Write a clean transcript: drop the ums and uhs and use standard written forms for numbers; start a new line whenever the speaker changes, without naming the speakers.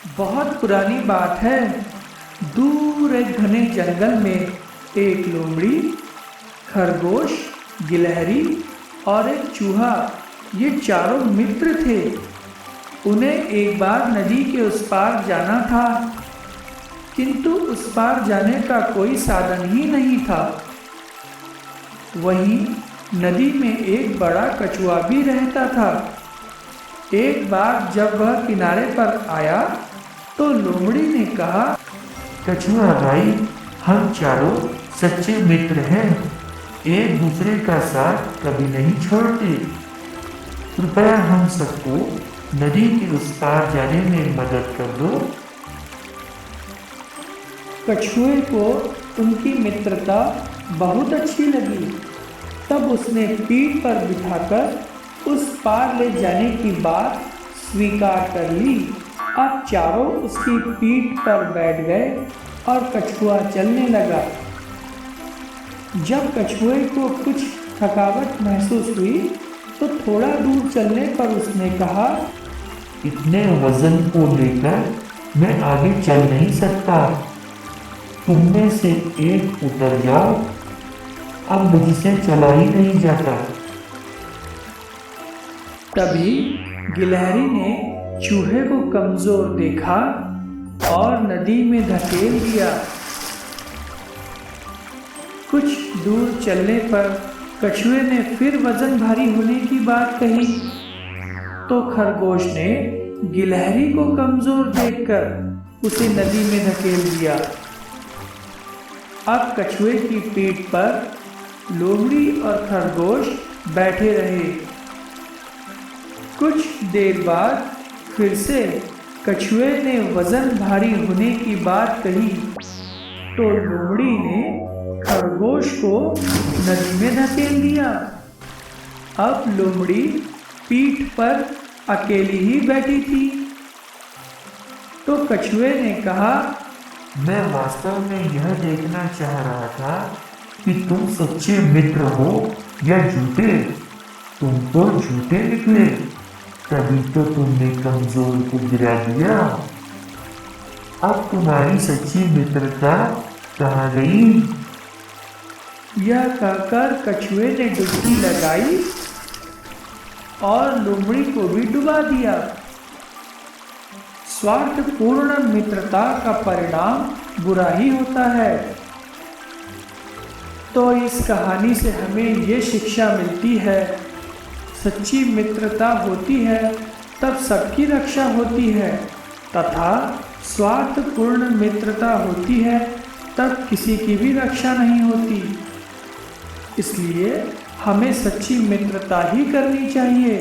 बहुत पुरानी बात है। दूर एक घने जंगल में एक लोमड़ी, खरगोश, गिलहरी और एक चूहा, ये चारों मित्र थे। उन्हें एक बार नदी के उस पार जाना था, किंतु उस पार जाने का कोई साधन ही नहीं था। वहीं नदी में एक बड़ा कछुआ भी रहता था। एक बार जब वह किनारे पर आया तो लोमड़ी ने कहा,
कछुआ भाई, हम चारों सच्चे मित्र हैं, एक दूसरे का साथ कभी नहीं छोड़ते। कृपया हम सबको नदी के उस पार जाने में मदद कर दो।
कछुए को उनकी मित्रता बहुत अच्छी लगी। तब उसने पीठ पर बिठाकर उस पार ले जाने की बात स्वीकार कर ली। अब चारों उसकी पीठ पर बैठ गए और कछुआ चलने लगा। जब कछुए को कुछ थकावट महसूस हुई तो थोड़ा दूर चलने पर उसने कहा,
इतने वजन को लेकर मैं आगे चल नहीं सकता। तुम में से एक उतर जाओ, अब मुझसे चला ही नहीं जाता।
तभी गिलहरी ने चूहे को कमजोर देखा और नदी में धकेल दिया। कुछ दूर चलने पर कछुए ने फिर वजन भारी होने की बात कही तो खरगोश ने गिलहरी को कमजोर देखकर उसे नदी में धकेल दिया। अब कछुए की पीठ पर लोमड़ी और खरगोश बैठे रहे। कुछ देर बाद फिर से कछुए ने वजन भारी होने की बात कही तो लोमड़ी ने खरगोश को नदी में धकेल दिया। अब लोमड़ी पीठ पर अकेली ही बैठी थी तो कछुए ने कहा,
मैं वास्तव में यह देखना चाह रहा था कि तुम सच्चे मित्र हो या झूठे। तुम तो झूठे निकले, तभी तो तुमने कमजोर को गिरा दिया। अब तुम्हारी सच्ची मित्रता कहाँ गई?
यह कहकर कछुए ने डुबकी लगाई और लोमड़ी को भी डुबा दिया। स्वार्थपूर्ण मित्रता का परिणाम बुरा ही होता है। तो इस कहानी से हमें ये शिक्षा मिलती है, सच्ची मित्रता होती है तब सबकी रक्षा होती है, तथा स्वार्थपूर्ण मित्रता होती है तब किसी की भी रक्षा नहीं होती। इसलिए हमें सच्ची मित्रता ही करनी चाहिए।